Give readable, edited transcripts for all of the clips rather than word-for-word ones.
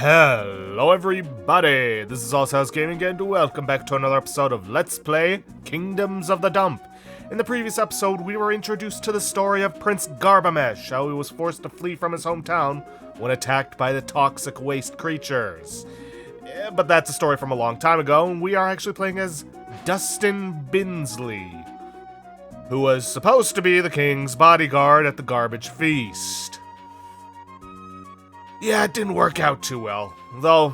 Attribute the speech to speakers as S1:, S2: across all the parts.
S1: Hello everybody, this is All's Gaming and welcome back to another episode of Let's Play Kingdoms of the Dump. In the previous episode, we were introduced to the story of Prince Garbamesh, how he was forced to flee from his hometown when attacked by the toxic waste creatures. But that's a story from a long time ago, and we are actually playing as Dustin Binsley, who was supposed to be the king's bodyguard at the garbage feast. Yeah, it didn't work out too well. Though,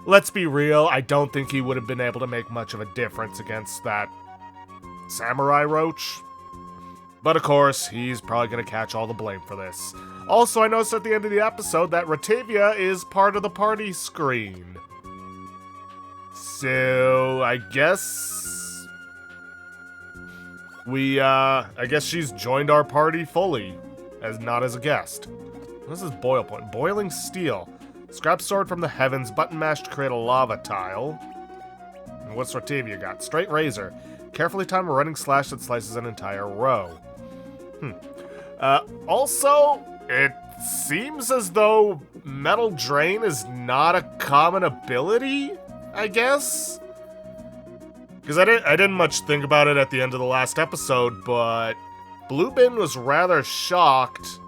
S1: let's be real, I don't think he would have been able to make much of a difference against that samurai roach. But of course, he's probably gonna catch all the blame for this. Also, I noticed at the end of the episode that Ratavia is part of the party screen. So, I guess she's joined our party fully, not as a guest. This is boil point. Boiling steel. Scrap sword from the heavens. Button mash to create a lava tile. And what's Ratavia got? Straight razor. Carefully time a running slash that slices an entire row. Also, it seems as though metal drain is not a common ability, I guess? Because I didn't much think about it at the end of the last episode, but Bluebin was rather shocked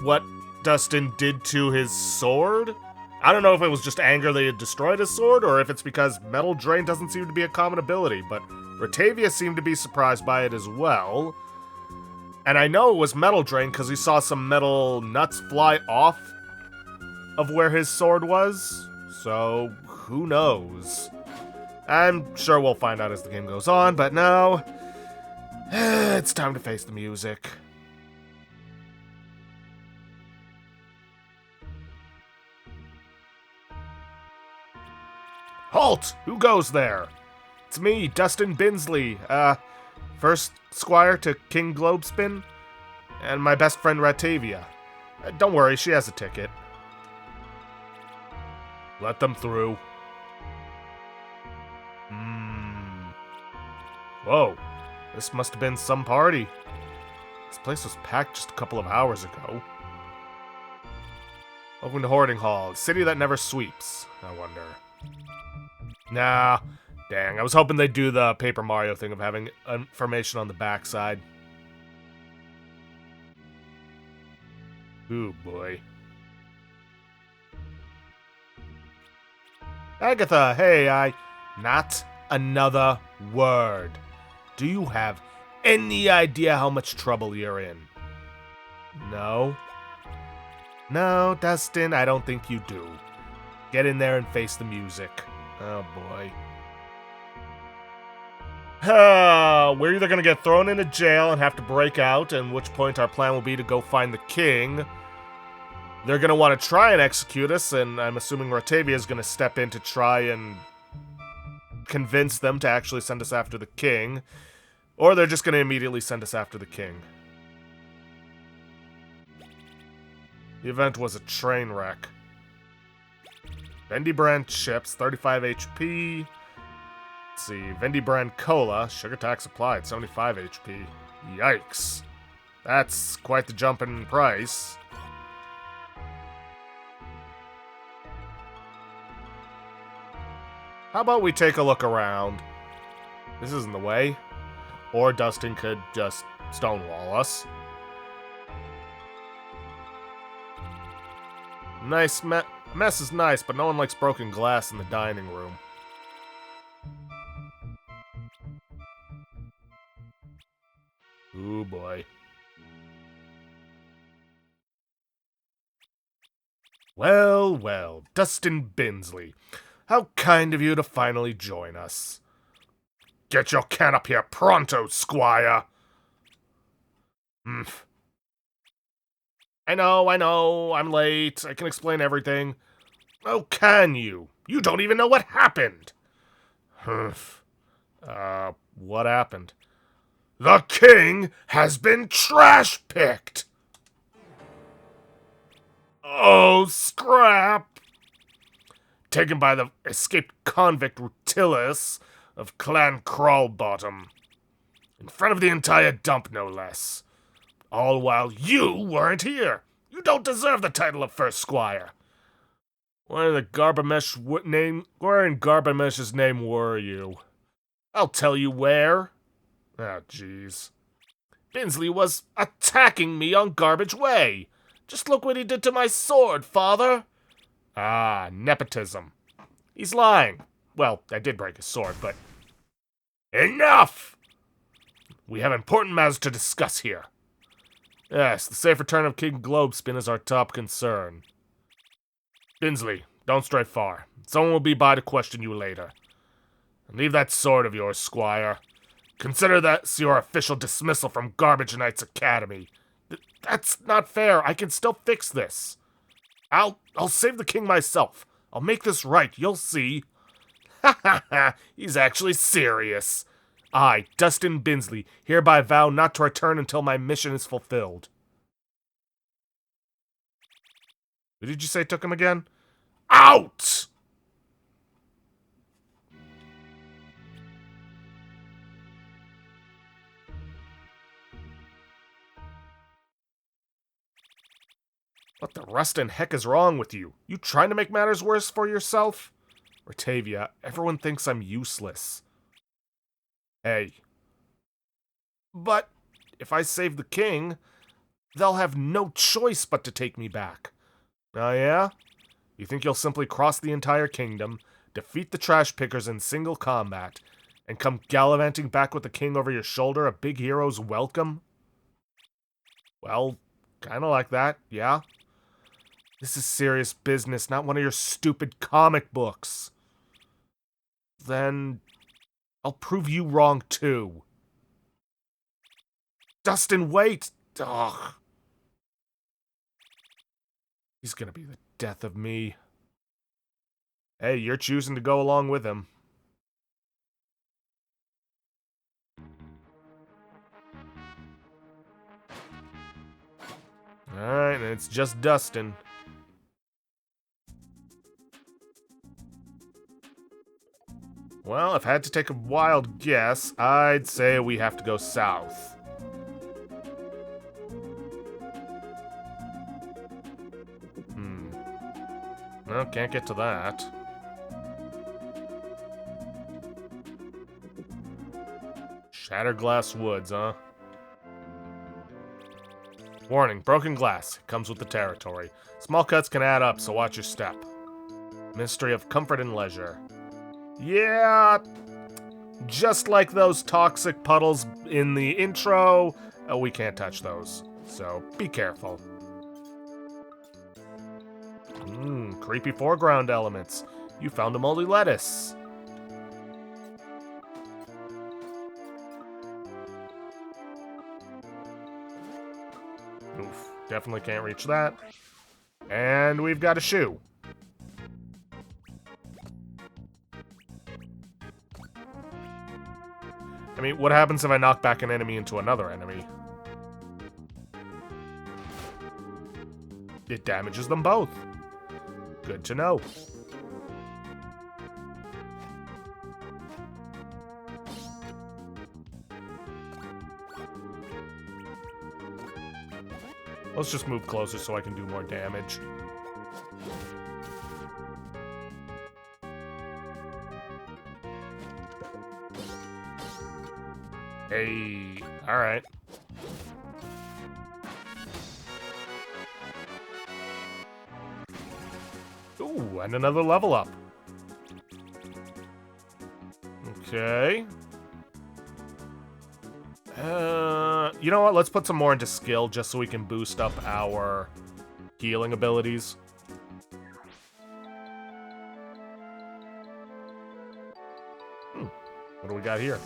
S1: what Dustin did to his sword. I don't know if it was just anger they had destroyed his sword, or if it's because metal drain doesn't seem to be a common ability, but Ratavia seemed to be surprised by it as well. And I know it was metal drain because he saw some metal nuts fly off of where his sword was, so who knows? I'm sure we'll find out as the game goes on, but now, it's time to face the music. Halt! Who goes there? It's me, Dustin Binsley, first squire to King Globespin, and my best friend Ratavia. Don't worry, she has a ticket. Let them through. Whoa, this must have been some party. This place was packed just a couple of hours ago. Welcome to Hoarding Hall, a city that never sweeps, I wonder. Nah, dang, I was hoping they'd do the Paper Mario thing of having information on the backside. Ooh, boy. Agatha, hey, not another word. Do you have any idea how much trouble you're in? No? No, Dustin, I don't think you do. Get in there and face the music. Oh, boy. We're either going to get thrown into jail and have to break out, at which point our plan will be to go find the king. They're going to want to try and execute us, and I'm assuming Ratavia is going to step in to try and convince them to actually send us after the king. Or they're just going to immediately send us after the king. The event was a train wreck. Vendy brand chips, 35 HP. Let's see, Vendy brand cola, sugar tax applied, 75 HP. Yikes. That's quite the jump in price. How about we take a look around? This isn't the way. Or Dustin could just stonewall us. Nice mess is nice, but no one likes broken glass in the dining room. Ooh, boy. Well, well, Dustin Binsley. How kind of you to finally join us. Get your can up here pronto, squire! I know, I'm late. I can explain everything. Oh, can you? You don't even know what happened! What happened? The king has been trash-picked! Oh, scrap! Taken by the escaped convict Rutilus of Clan Crawlbottom. In front of the entire dump, no less. All while you weren't here. You don't deserve the title of First Squire. Where in Garbamesh's name were you? I'll tell you where. Oh, jeez. Binsley was attacking me on Garbage Way. Just look what he did to my sword, father. Ah, nepotism. He's lying. Well, I did break his sword, but... Enough! We have important matters to discuss here. Yes, the safe return of King Globespin is our top concern. Binsley, don't stray far. Someone will be by to question you later. And leave that sword of yours, Squire. Consider that your official dismissal from Garbage Knight's Academy. That's not fair. I can still fix this. I'll save the king myself. I'll make this right. You'll see. Ha ha ha. He's actually serious. I, Dustin Binsley, hereby vow not to return until my mission is fulfilled. Who did you say took him again? Out! What the rust and heck is wrong with you? You trying to make matters worse for yourself? Rotavia, everyone thinks I'm useless. Hey. But if I save the king, they'll have no choice but to take me back. Oh yeah? You think you'll simply cross the entire kingdom, defeat the trash pickers in single combat, and come gallivanting back with the king over your shoulder, a big hero's welcome? Well, kinda like that, yeah? This is serious business, not one of your stupid comic books. Then I'll prove you wrong too. Dustin, wait! Ugh. He's gonna be the death of me. Hey, you're choosing to go along with him. Alright, and it's just Dustin. Well, if I had to take a wild guess, I'd say we have to go south. No, can't get to that. Shatterglass Woods, huh? Warning, broken glass. Comes with the territory. Small cuts can add up, so watch your step. Mystery of comfort and leisure. Yeah, just like those toxic puddles in the intro, we can't touch those, so be careful. Creepy foreground elements. You found a moldy lettuce. Oof, definitely can't reach that. And we've got a shoe. I mean, what happens if I knock back an enemy into another enemy? It damages them both. Good to know. Let's just move closer so I can do more damage. Hey, alright. Ooh, and another level up. Okay. You know what? Let's put some more into skill just so we can boost up our healing abilities. What do we got here?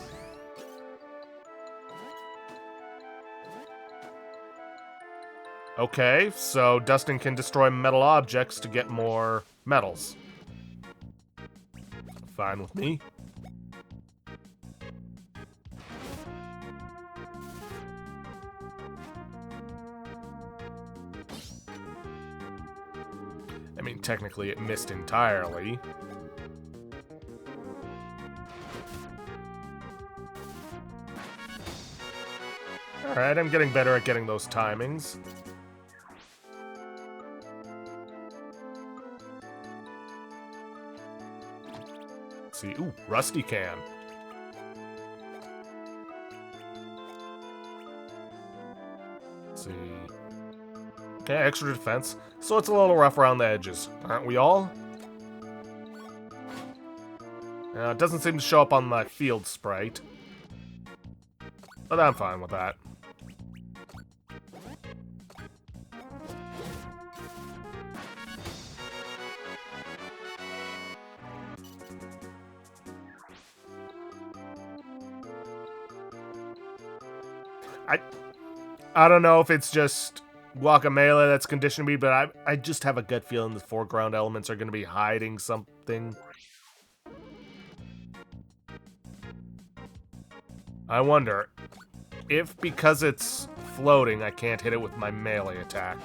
S1: Okay, so Dustin can destroy metal objects to get more medals. Fine with me. I mean, technically it missed entirely. Alright, I'm getting better at getting those timings. Let's see. Ooh, rusty can. Let's see. Okay, extra defense. So it's a little rough around the edges. Aren't we all? It doesn't seem to show up on my field sprite. But I'm fine with that. I don't know if it's just Guacamelee that's conditioned me, but I just have a gut feeling the foreground elements are going to be hiding something. I wonder if because it's floating, I can't hit it with my melee attack.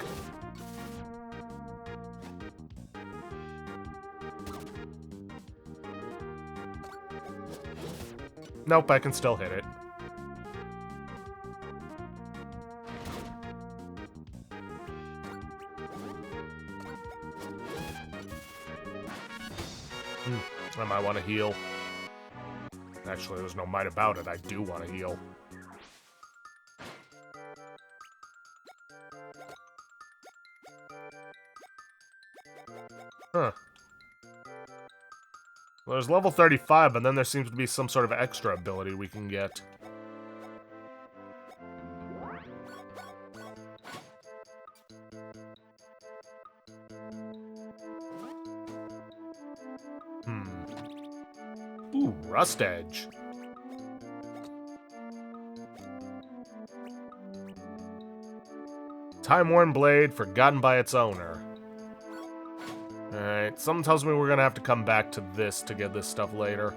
S1: Nope, I can still hit it. I might want to heal. Actually, there's no might about it. I do want to heal. Huh. Well, there's level 35, but then there seems to be some sort of extra ability we can get. Ooh, Rust Edge. Time-worn blade, forgotten by its owner. Alright, something tells me we're gonna have to come back to this to get this stuff later.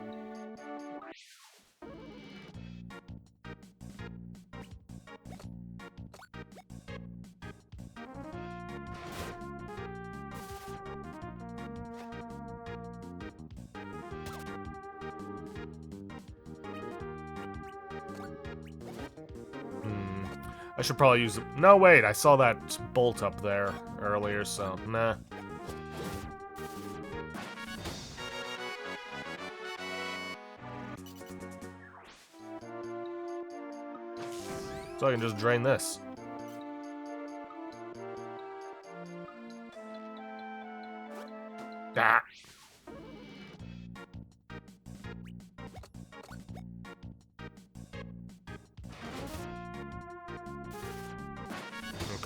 S1: I should probably use... No, wait, I saw that bolt up there earlier, so nah. So I can just drain this. Ah.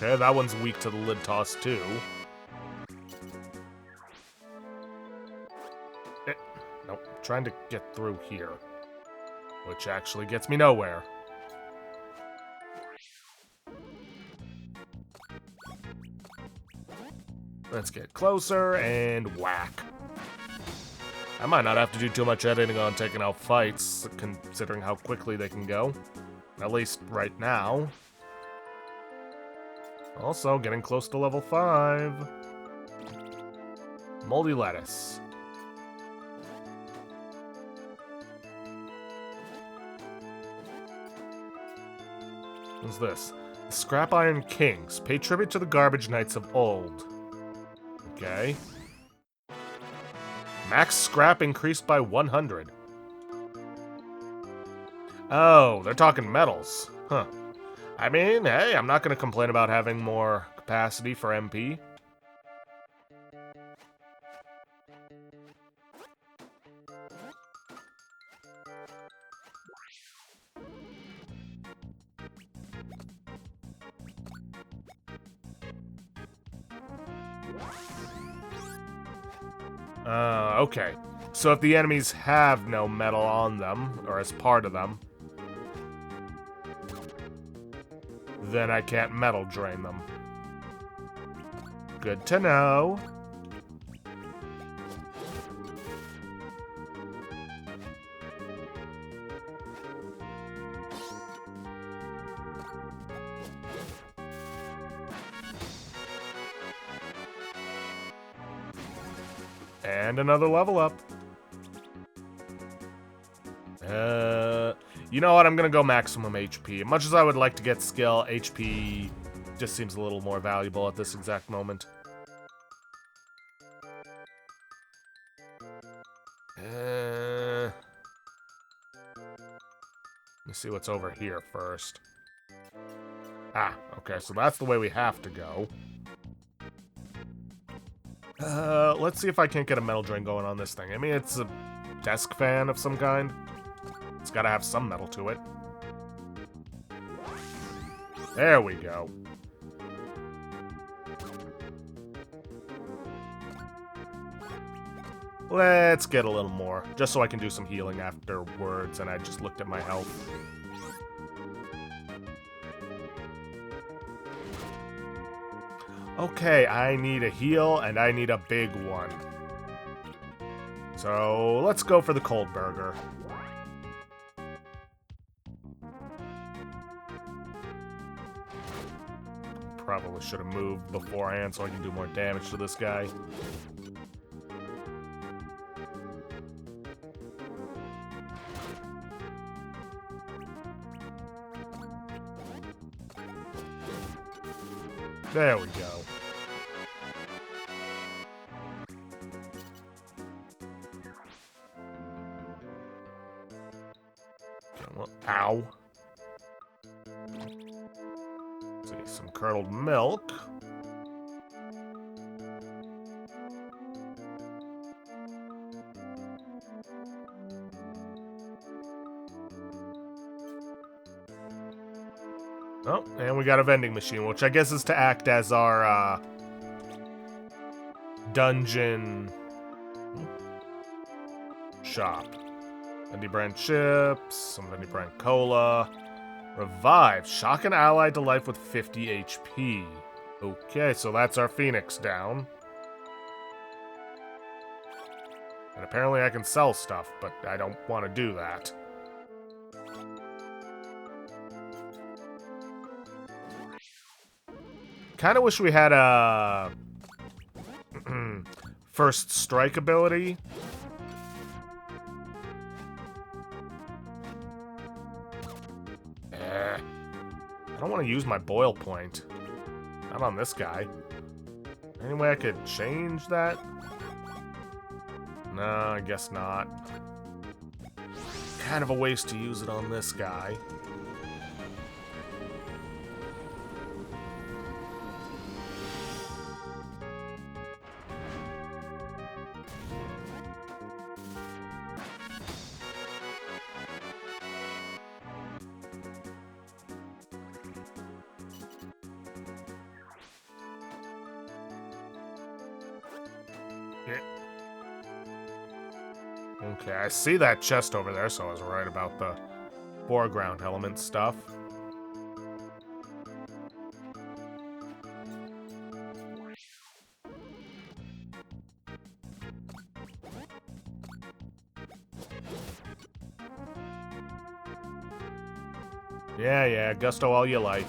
S1: Okay, that one's weak to the lid toss, too. Nope, trying to get through here. Which actually gets me nowhere. Let's get closer and whack. I might not have to do too much editing on taking out fights, considering how quickly they can go. At least right now. Also, getting close to level 5. Moldy lettuce. What's this? The Scrap Iron Kings. Pay tribute to the garbage knights of old. Okay. Max scrap increased by 100. Oh, they're talking metals. Huh. I mean, hey, I'm not going to complain about having more capacity for MP. Okay. So if the enemies have no metal on them, or as part of them, then I can't metal drain them. Good to know. And another level up. You know what? I'm gonna go maximum HP. Much as I would like to get skill, HP just seems a little more valuable at this exact moment. Let's see what's over here first. Ah, okay, so that's the way we have to go. Let's see if I can't get a metal drain going on this thing. I mean, it's a desk fan of some kind. It's gotta have some metal to it. There we go. Let's get a little more, just so I can do some healing afterwards, and I just looked at my health. Okay, I need a heal, and I need a big one. So, let's go for the cold burger. Probably should have moved beforehand so I can do more damage to this guy. There we go. Well, ow. Let's see, some curdled milk. Oh, and we got a vending machine, which I guess is to act as our, dungeon shop. Vendy brand chips, some Vendy brand cola. Revive. Shock an ally to life with 50 HP. Okay, so that's our Phoenix down. And apparently I can sell stuff, but I don't want to do that. Kind of wish we had a first strike ability. I don't want to use my boil point. Not on this guy. Any way I could change that? No, I guess not. Kind of a waste to use it on this guy. Okay, I see that chest over there, so I was right about the foreground element stuff. Yeah, gusto all you like.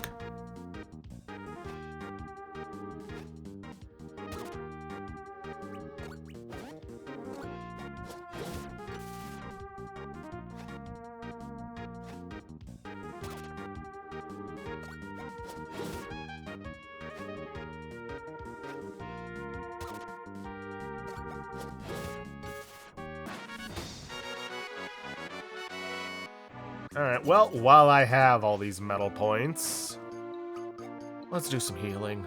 S1: Alright, well, while I have all these metal points, let's do some healing.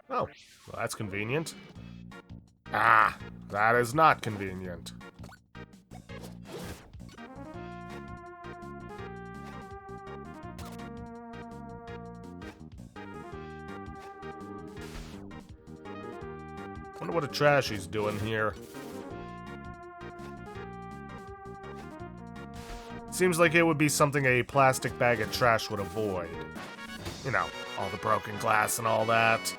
S1: Oh, well, that's convenient. Ah, that is not convenient. Wonder what a trashy's doing here. Seems like it would be something a plastic bag of trash would avoid. You know, all the broken glass and all that.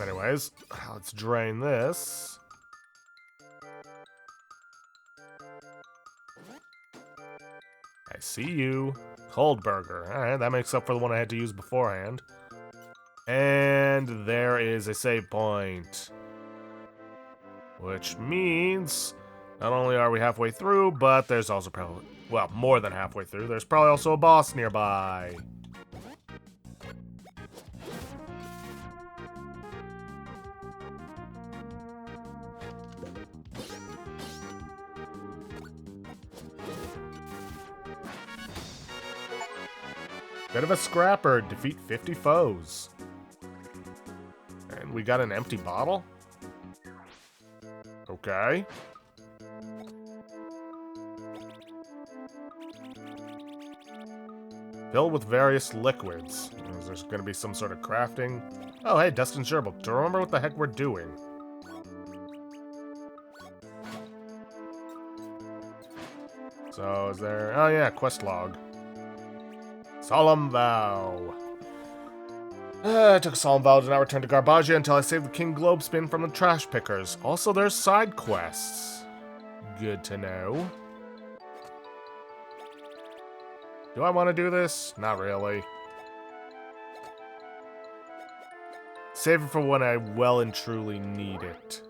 S1: Anyways, let's drain this. I see you. Cold burger. Alright, that makes up for the one I had to use beforehand. And there is a save point. Which means not only are we halfway through, but there's also probably, well, more than halfway through. There's probably also a boss nearby. Bit of a scrapper. Defeat 50 foes. And we got an empty bottle? Okay. Filled with various liquids. There's going to be some sort of crafting. Oh, hey, Dustin's Gerbil. Do you remember what the heck we're doing? So, is there... Oh, yeah, quest log. Solemn vow. I took a solemn vow to not return to Garbagia until I saved the King Globespin from the trash pickers. Also, there's side quests. Good to know. Do I want to do this? Not really. Save it for when I well and truly need it.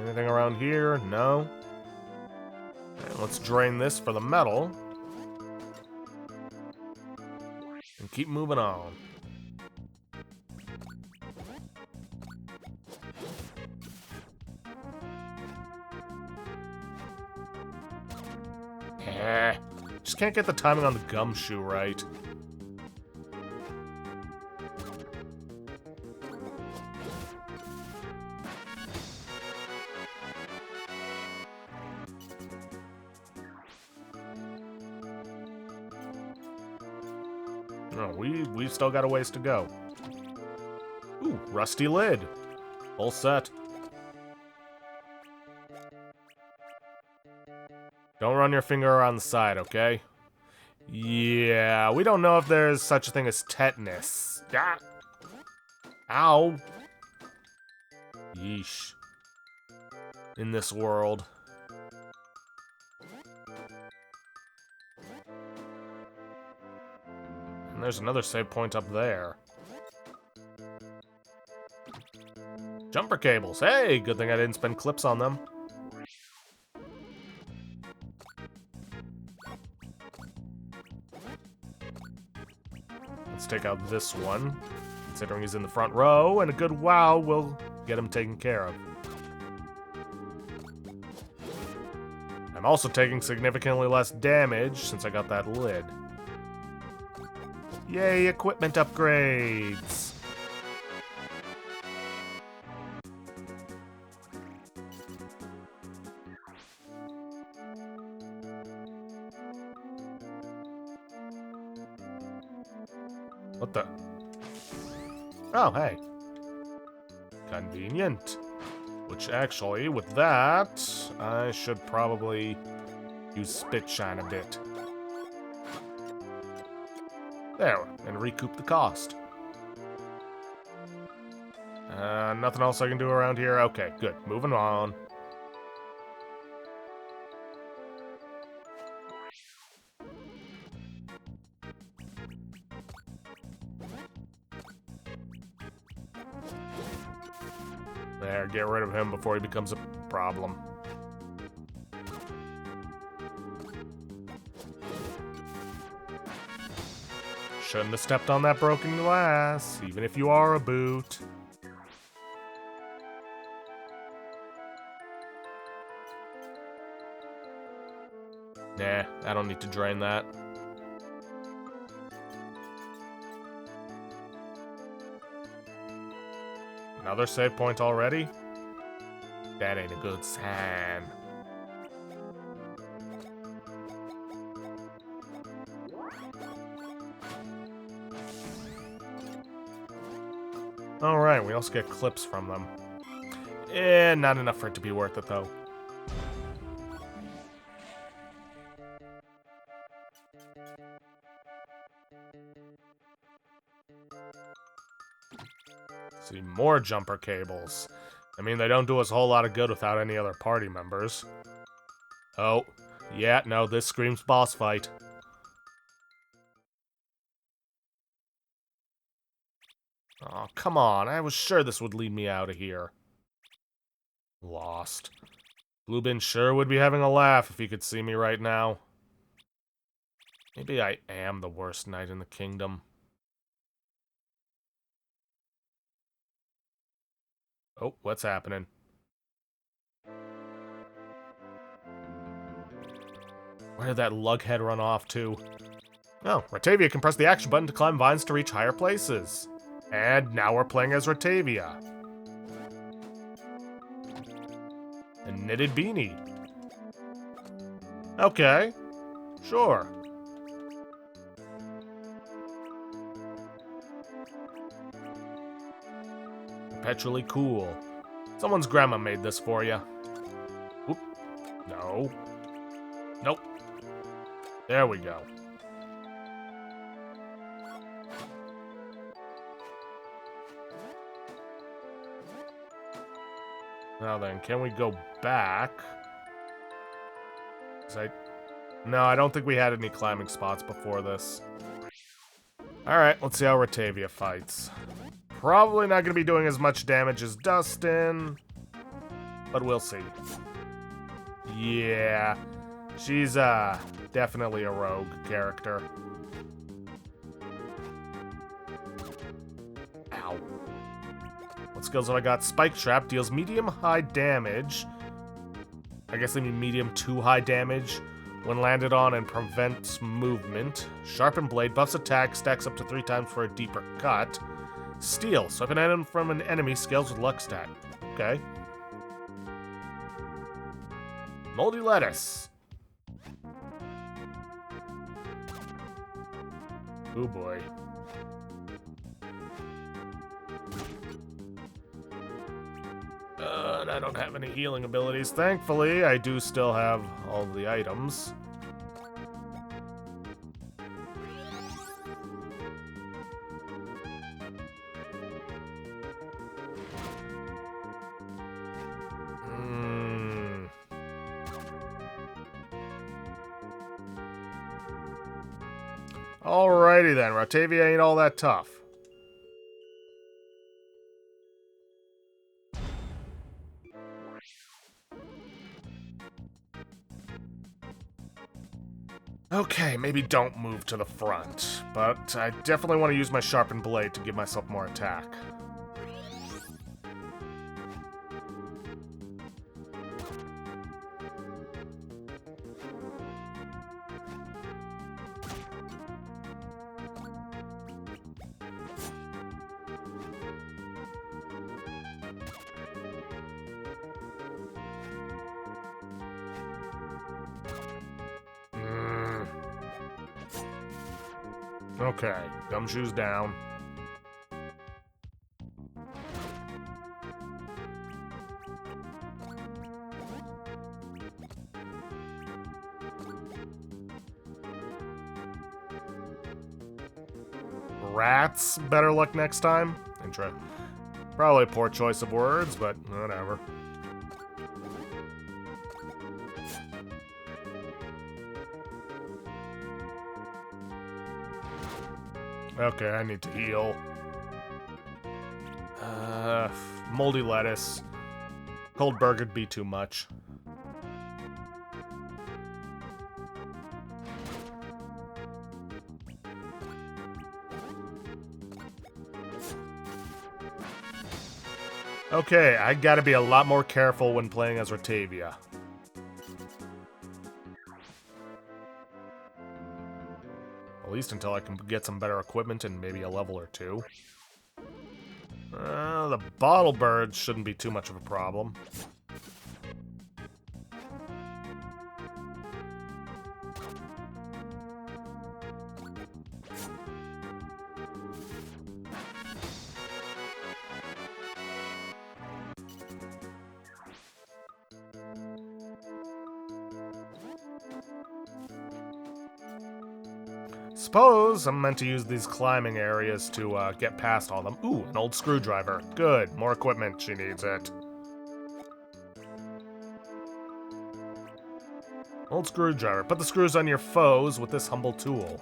S1: Anything around here? No. And let's drain this for the metal. And keep moving on. Just can't get the timing on the gumshoe right. No, we've still got a ways to go. Ooh, rusty lid. Full set. Don't run your finger around the side, okay? Yeah, we don't know if there's such a thing as tetanus. Ah. Ow. Yeesh. In this world. And there's another save point up there. Jumper cables. Hey, good thing I didn't spend clips on them. Let's take out this one, considering he's in the front row, and a good wow will get him taken care of. I'm also taking significantly less damage since I got that lid. Yay, equipment upgrades! What the? Oh, hey. Convenient. Which actually, with that, I should probably use Spit Shine a bit. There, and recoup the cost. Nothing else I can do around here? Okay, good. Moving on. There, get rid of him before he becomes a problem. Shouldn't have stepped on that broken glass, even if you are a boot. Nah, I don't need to drain that. Another save point already? That ain't a good sign. Alright, we also get clips from them. Not enough for it to be worth it, though. See, more jumper cables. I mean, they don't do us a whole lot of good without any other party members. Oh, yeah, no, this screams boss fight. Oh, come on, I was sure this would lead me out of here. Lost. Bluebin sure would be having a laugh if he could see me right now. Maybe I am the worst knight in the kingdom. Oh, what's happening? Where did that lughead run off to? Oh, Ratavia can press the action button to climb vines to reach higher places. And now we're playing as Ratavia. A knitted beanie. Okay, sure. Perpetually cool. Someone's grandma made this for you. Oop. No. Nope. There we go. Now then, can we go back? No, I don't think we had any climbing spots before this. Alright, let's see how Ratavia fights. Probably not going to be doing as much damage as Dustin, but we'll see. Yeah, she's definitely a rogue character. Ow. What skills have I got? Spike Trap deals medium-high damage. I guess they mean medium to high damage when landed on and prevents movement. Sharpened Blade buffs attack, stacks up to 3 times for a deeper cut. Steal, so if an item from an enemy scales with luck stat. Okay. Moldy Lettuce. Oh boy. And I don't have any healing abilities. Thankfully, I do still have all the items. Alrighty then, Ratavia ain't all that tough. Okay, maybe don't move to the front, but I definitely want to use my sharpened blade to give myself more attack. Okay, gumshoes down. Rats, better luck next time. Probably a poor choice of words, but whatever. Okay, I need to heal. Moldy Lettuce. Cold Burger'd be too much. Okay, I gotta be a lot more careful when playing as Ratavia. At least until I can get some better equipment and maybe a level or 2. The bottle birds shouldn't be too much of a problem. Suppose I'm meant to use these climbing areas to get past all of them. Ooh, an old screwdriver. Good. More equipment. She needs it. Old screwdriver. Put the screws on your foes with this humble tool.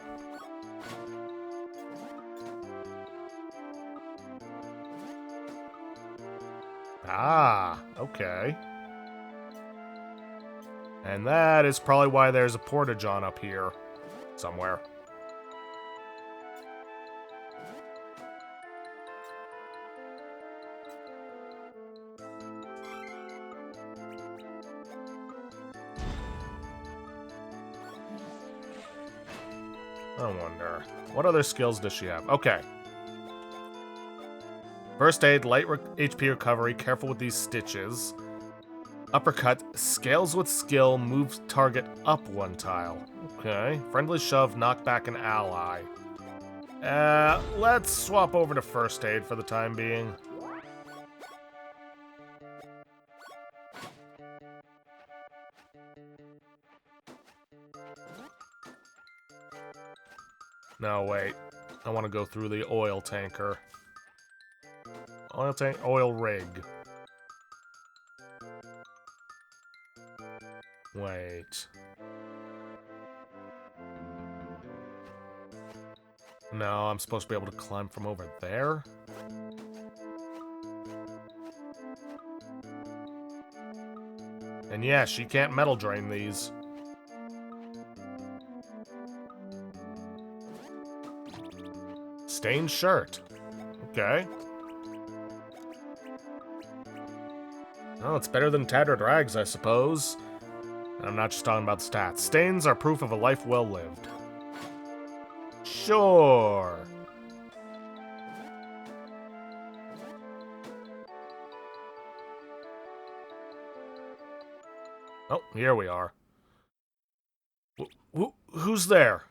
S1: Ah, okay. And that is probably why there's a porta-john up here somewhere. I wonder. What other skills does she have? Okay. First aid, HP recovery, careful with these stitches. Uppercut, scales with skill, moves target up 1 tile. Okay. Friendly shove, knock back an ally. Let's swap over to first aid for the time being. No, wait. I want to go through the oil tanker. Oil rig. Wait. No, I'm supposed to be able to climb from over there? And yeah, she can't metal drain these. Stained shirt. Okay. Oh, it's better than tattered rags, I suppose. I'm not just talking about stats. Stains are proof of a life well lived. Sure. Oh, here we are. Who's there?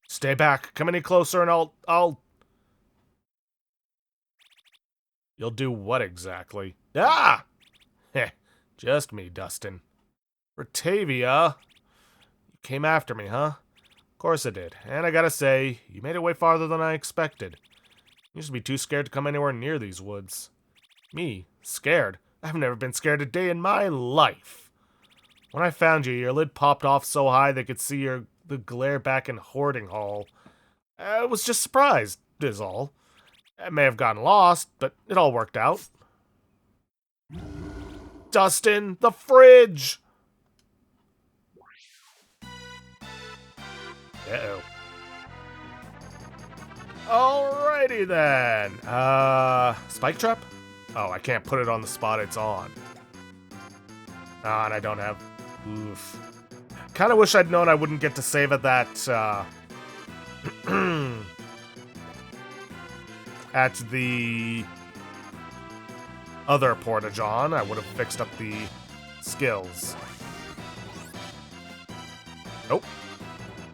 S1: Stay back. Come any closer and I'll... You'll do what exactly? Ah! Heh, just me, Dustin. Rotavia, you came after me, huh? Of course I did. And I gotta say, you made it way farther than I expected. You used to be too scared to come anywhere near these woods. Me? Scared? I've never been scared a day in my life. When I found you, your lid popped off so high they could see the glare back in Hoarding Hall. I was just surprised, is all. I may have gotten lost, but it all worked out. Dustin, the fridge! Uh-oh. Alrighty then. Spike trap? Oh, I can't put it on the spot it's on. Ah, and I don't have... Oof. Kinda wish I'd known I wouldn't get to save at that, at the other Porta-John. I would have fixed up the skills. Nope.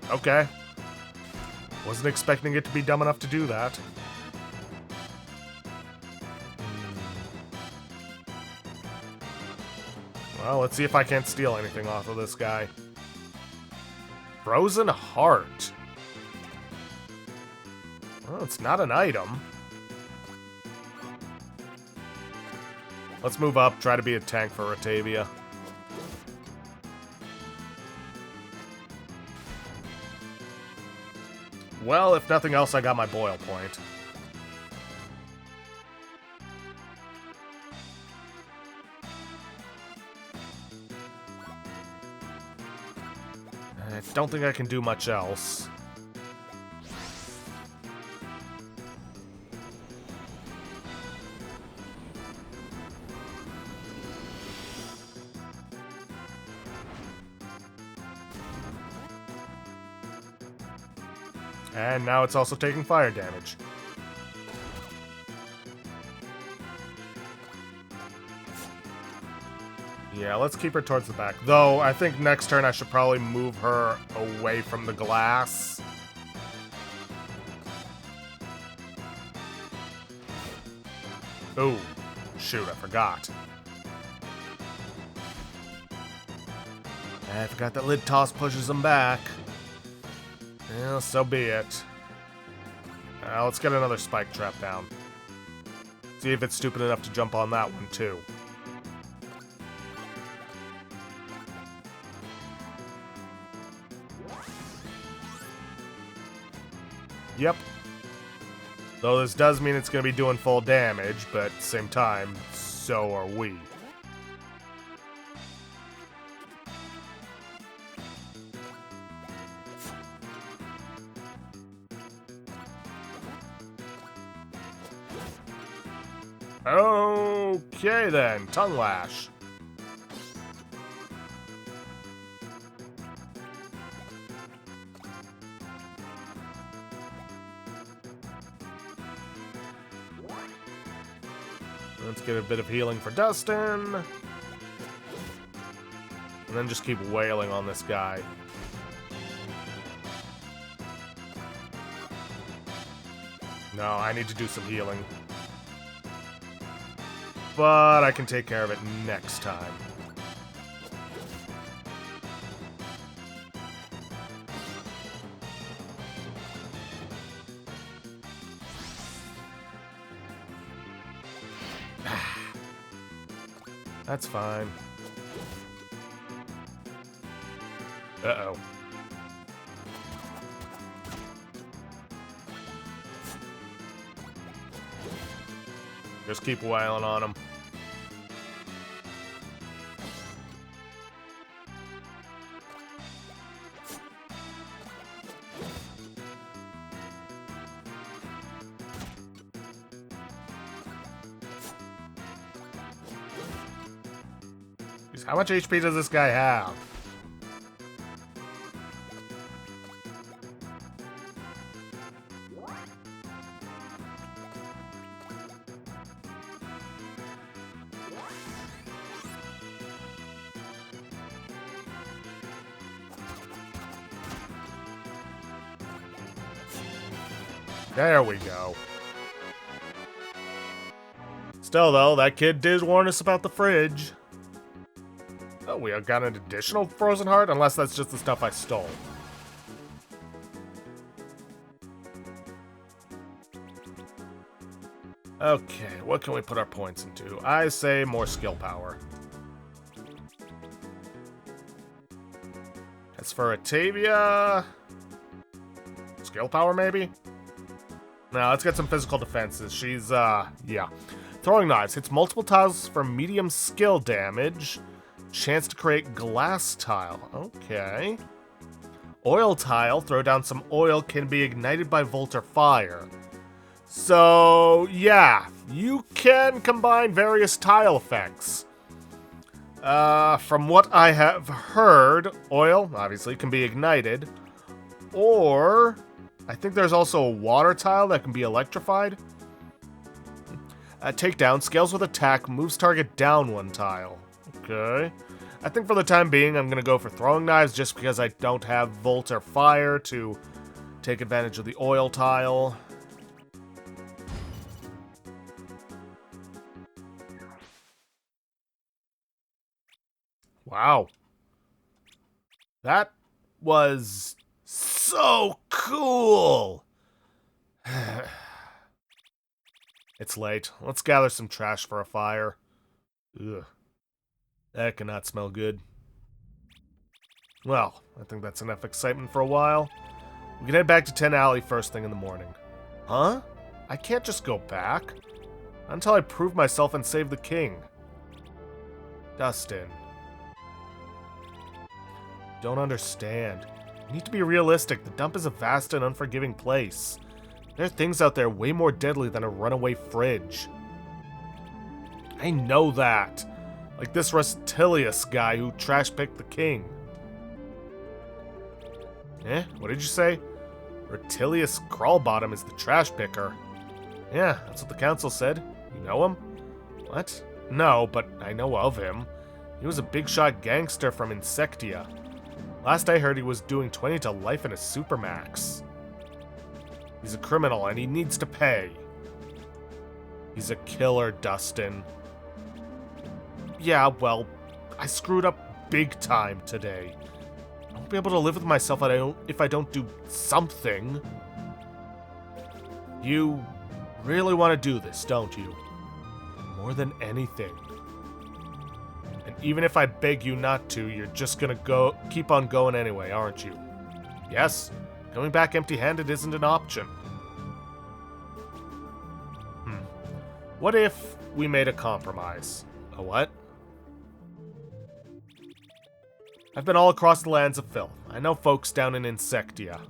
S1: Okay. Wasn't expecting it to be dumb enough to do that. Well, let's see if I can't steal anything off of this guy. Frozen Heart. Well, it's not an item. Let's move up, try to be a tank for Rotavia. Well, if nothing else, I got my boil point. I don't think I can do much else. And now it's also taking fire damage. Yeah, let's keep her towards the back. Though, I think next turn I should probably move her away from the glass. Oh, shoot, I forgot. I forgot that lid toss pushes them back. Well, so be it. Let's get another spike trap down. See if it's stupid enough to jump on that one, too. Yep. Though this does mean it's going to be doing full damage, but at the same time, so are we. Okay then, Tongue Lash. Let's get a bit of healing for Dustin. And then just keep wailing on this guy. No, I need to do some healing. But I can take care of it next time. That's fine. Uh-oh. Just keep wailing on him. Jeez, how much HP does this guy have? There we go. Still, though, that kid did warn us about the fridge. Oh, we got an additional frozen heart? Unless that's just the stuff I stole. Okay, what can we put our points into? I say more skill power. As for Atavia... skill power, maybe? Now, let's get some physical defenses. She's, yeah. Throwing knives. Hits multiple tiles for medium skill damage. Chance to create glass tile. Okay. Oil tile. Throw down some oil. Can be ignited by volt or fire. So, yeah. You can combine various tile effects. From what I have heard, oil, obviously, can be ignited. Or... I think there's also a water tile that can be electrified. Takedown, scales with attack, moves target down one tile. Okay. I think for the time being, I'm going to go for throwing knives just because I don't have volt or fire to take advantage of the oil tile. Wow. That was... so cool! It's late. Let's gather some trash for a fire. Ugh. That cannot smell good. Well, I think that's enough excitement for a while. We can head back to 10 Alley first thing in the morning. Huh? I can't just go back. Not until I prove myself and save the king. Dustin. Don't understand. You need to be realistic. The dump is a vast and unforgiving place. There are things out there way more deadly than a runaway fridge. I know that. Like this Rustilius guy who trash-picked the king. Eh? What did you say? Rutilius Crawlbottom is the trash picker. Yeah, that's what the council said. You know him? What? No, but I know of him. He was a big-shot gangster from Insectia. Last I heard, he was doing 20 to life in a supermax. He's a criminal, and he needs to pay. He's a killer, Dustin. Yeah, well, I screwed up big time today. I won't be able to live with myself if I don't do something. You really want to do this, don't you? More than anything. And even if I beg you not to, you're just gonna keep on going anyway, aren't you? Yes, coming back empty-handed isn't an option. What if we made a compromise? A what? I've been all across the lands of filth. I know folks down in Insectia.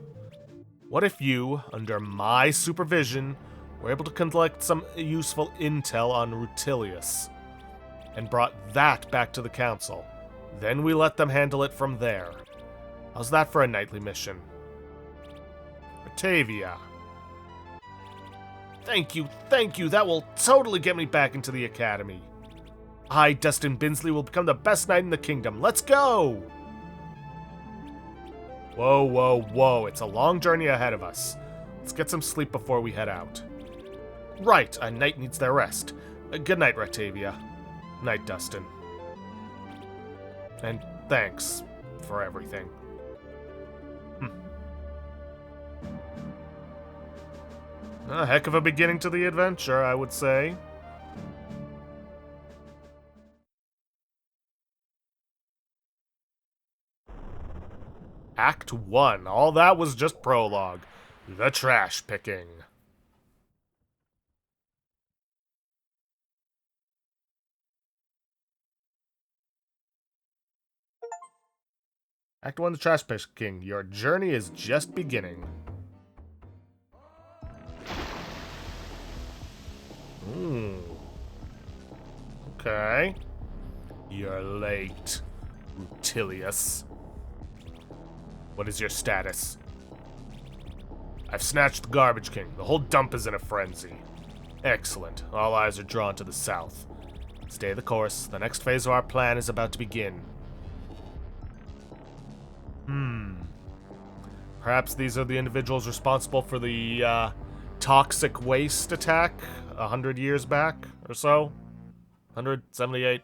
S1: What if you, under my supervision, were able to collect some useful intel on Rutilius, and brought that back to the council? Then we let them handle it from there. How's that for a nightly mission? Batavia. Thank you, thank you. That will totally get me back into the academy. I, Dustin Binsley, will become the best knight in the kingdom. Let's go! Whoa, whoa, whoa. It's a long journey ahead of us. Let's get some sleep before we head out. Right, a knight needs their rest. Good night, Rectavia. Night, Dustin. And thanks for everything. A heck of a beginning to the adventure, I would say. Act 1. All that was just prologue. The trash picking. Act 1, the trash picking. Your journey is just beginning. Okay. You're late, Rutilius. What is your status? I've snatched the Garbage King. The whole dump is in a frenzy. Excellent. All eyes are drawn to the south. Stay the course. The next phase of our plan is about to begin. Perhaps these are the individuals responsible for the, toxic waste attack 100 years back or so? 178?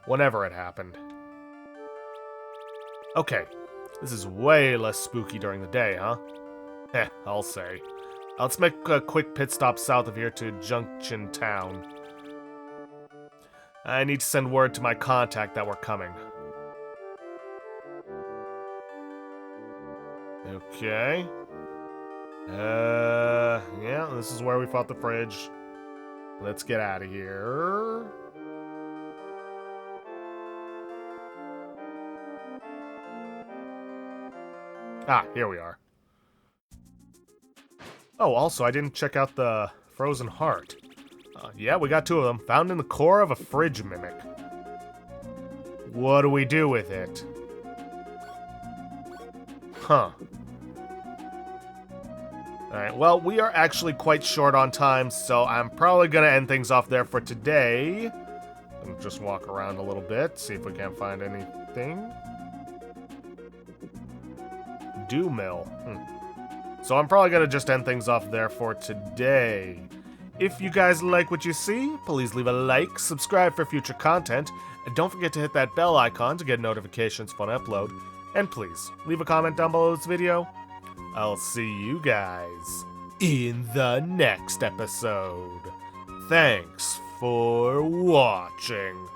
S1: Whenever it happened. Okay. This is way less spooky during the day, huh? I'll say. Let's make a quick pit stop south of here to Junction Town. I need to send word to my contact that we're coming. Okay. Yeah, this is where we fought the fridge. Let's get out of here. Ah, here we are. Oh, also, I didn't check out the frozen heart. Yeah, we got 2 of them. Found in the core of a fridge mimic. What do we do with it? Huh. Alright, well, we are actually quite short on time, so I'm probably gonna end things off there for today. And just walk around a little bit, see if we can't find anything. Dew Mill. So I'm probably gonna just end things off there for today. If you guys like what you see, please leave a like, subscribe for future content, and don't forget to hit that bell icon to get notifications when I upload. And please, leave a comment down below this video. I'll see you guys in the next episode. Thanks for watching.